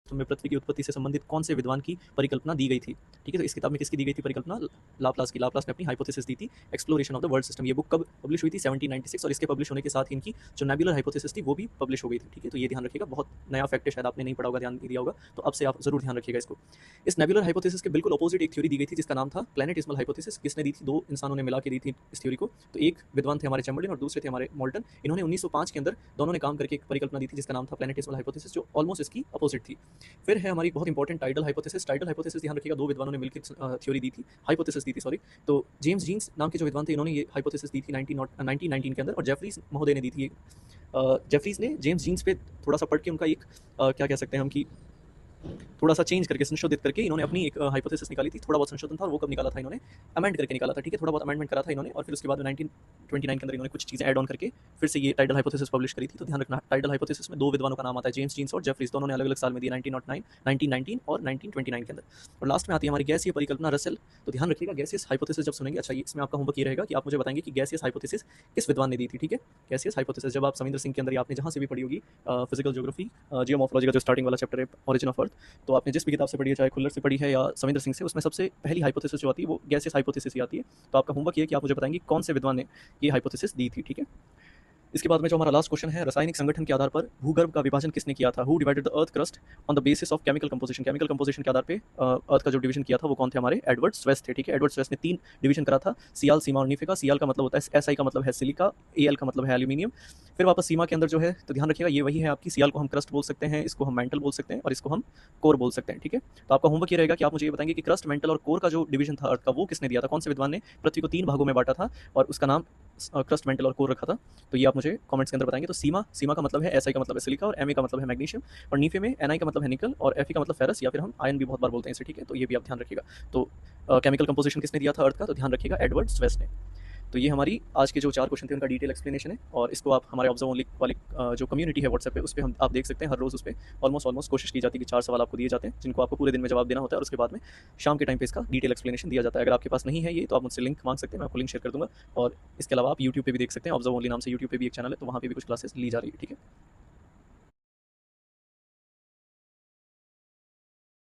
System में पृथ्वी की उत्पत्ति से संबंधित कौन से विद्वान की परिकल्पना दी गई थी। ठीक है, तो इस किताब में किसकी दी गई थी परिकल्पना? लाप्लास की। लाप्लास ने अपनी हाइपोथेसिस दी थी exploration of the world system. ये बुक कब पब्लिश हुई थी? 1796। और इसके पब्लिश होने के साथ ही इनकी जो नेबुलर हाइपोथेसिस थी वो भी पब्लिश हो गई थी। ठीक है, तो ये ध्यान रखिएगा, बहुत नया फैक्ट है, शायद आपने नहीं पढ़ा होगा, ध्यान नहीं दिया होगा, तो अब से आप जरूर ध्यान रखिएगा इसको। इस नेबुलर हाइपोथेसिस के बिल्कुल अपोजिट एक थ्योरी दी गई थी जिसका नाम था प्लैनेटिस्मल हाइपोथेसिस। किसने दी थी? दो इंसानों ने मिला के दी थी इस थ्योरी को। तो एक विद्वान थे हमारे चैम्बर्लिन और दूसरे थे हमारे मोल्टन। इन्होंने 1905 के अंदर दोनों ने काम करके एक परिकल्पना दी थी जिसका नाम था प्लैनेटिस्मल हाइपोथेसिस, जो ऑलमोस्ट इसकी अपोजिट थी। फिर है हमारी बहुत important tidal hypothesis. Tidal hypothesis ध्यान रखिएगा, दो विद्वानों ने मिलकर थ्योरी दी थी, हाइपोथेसिस दी थी, सॉरी। तो जेम्स जीन्स नाम के जो विद्वान थे, इन्होंने ये हाइपोथेसिस दी थी 1919 के अंदर, और जेफरीज महोदय ने दी थी। जेफरीज ने जेम्स जीन्स पे थोड़ा सा पढ़ के उनका एक क्या कह सकते हैं हम कि थोड़ा सा चेंज करके, संशोधित करके इन्होंने अपनी एक हाइपोथेसिस निकाली थी। थोड़ा बहुत संशोधन था, और वो कब निकाला था इन्होंने? अमेंड करके निकाला था। ठीक है, थोड़ा बहुत अमेंडमेंट करा था इन्होंने, और फिर उसके बाद 1929 के अंदर इन्होंने कुछ चीज़ें ऐड ऑन करके फिर से ये टाइडल हाइपोथेसिस पब्लिश करी थी। तो ध्यान रखना, टाइडल हाइपोथेसिस में दो विद्वानों का नाम आता है, जेम्स जीन्स और जेफरीज। दोनों ने अलग अलग साल में दिया, 1909, 1919 और 1929 के अंदर। और लास्ट में आती है हमारी गैसीय परिकल्पना, रसेल। तो ध्यान रखिएगा, गैसियस हाइपोथेसिस जब सुनेंगे, अच्छा इसमें आपका होमवर्क ये रहेगा कि आप मुझे बताएंगे कि गैसियस हाइपोथेसिस किस विद्वान ने दी थी। ठीक है, गैसियस हाइपोथेसिस जब आप सविंदर सिंह के अंदर या आपने जहाँ से भी पढ़ी होगी, फिजिकल ज्योग्राफी, जियोमॉर्फोलॉजी का जो स्टार्टिंग वाला चैप्टर है, ऑरिजिन ऑफ अर्थ, तो आपने जिस भी किताब से पढ़ी है, चाहे खुल्लर से पढ़ी है या सविंदर सिंह से, उसमें सबसे पहली हाइपोथेसिस जो आती है वो गैसियस हाइपोथेसिस ही आती है। तो आपका होमवर्क ये है कि आप मुझे बताएंगे कौन से विद्वान ने ये हाइपोथेसिस दी थी। ठीक है, इसके बाद में जो हमारा लास्ट क्वेश्चन है, रासायनिक संगठन के आधार पर भूगर्भ का विभाजन किसने किया था? Who divided the earth crust on the basis of chemical composition. Chemical composition के आधार पे अर्थ का जो डिवीजन किया था वो कौन थे? हमारे एडवर्ड स्वेस थे। ठीक है, एडवर्ड स्वेस ने 3 डिवीजन करा था, सियाल, सीमा और नीफे का। सियाल का मतलब होता है, एसआई का मतलब है सिलिका, एएल का मतलब है एल्यूमिनियम। फिर वापस सीमा के अंदर जो है, तो ध्यान रखिएगा ये वही है आपकी, सियाल को हम क्रस्ट बोल सकते हैं, इसको हम मेंटल बोल सकते हैं, और इसको हम कोर बोल सकते हैं। ठीक है, तो आपका होमवर्क ये रहेगा कि आप मुझे ये बताएंगे कि क्रस्ट, मेंटल और कोर का जो डिवीजन था अर्थ का, वो किसने दिया था? कौन से विद्वान ने पृथ्वी को 3 भागों में बांटा था और उसका नाम क्रस्ट, मेंटल और कोर रखा था? तो ये आप मुझे कमेंट्स के अंदर बताएंगे। तो सीमा का मतलब है, एसआई का मतलब है सिलिका, और एमए का मतलब है मैग्नीशियम, और नीफे में एनआई का मतलब है निकल, और एफई का मतलब फेरस, या फिर हम आयन भी बहुत बार बोलते हैं इसे। ठीक है, तो ये भी आप ध्यान रखिएगा। तो केमिकल कंपोजिशन किसने दिया था अर्थ का? तो ध्यान रखिएगा, एडवर्ड स्वेस ने। तो ये हमारी आज के जो 4 क्वेश्चन थे उनका डिटेल एक्सप्लेनेशन है, और इसको आप हमारे ऑब्जर्व ओनली वाली जो कम्युनिटी है व्हाट्सएप पे, उस पर हम आप देख सकते हैं, हर रोज़ उस पर ऑलमोस्ट कोशिश की जाती है कि 4 सवाल आपको दिए जाते हैं जिनको आपको पूरे दिन में जवाब देना होता है, और उसके बाद में शाम के टाइम पे इसका डिटेल एक्सप्लेनेशन दिया जाता है। अगर आपके पास नहीं है ये, तो आप मुझसे लिंक मांग सकते हैं, मैं आपको लिंक शेयर कर दूंगा। और इसके अलावा आप यूट्यूब पे भी देख सकते हैं, ऑब्जर्व ओनली नाम से यूट्यूब पे भी एक चैनल है, तो वहाँ पे भी कुछ क्लासेस ली जा रही है। ठीक है।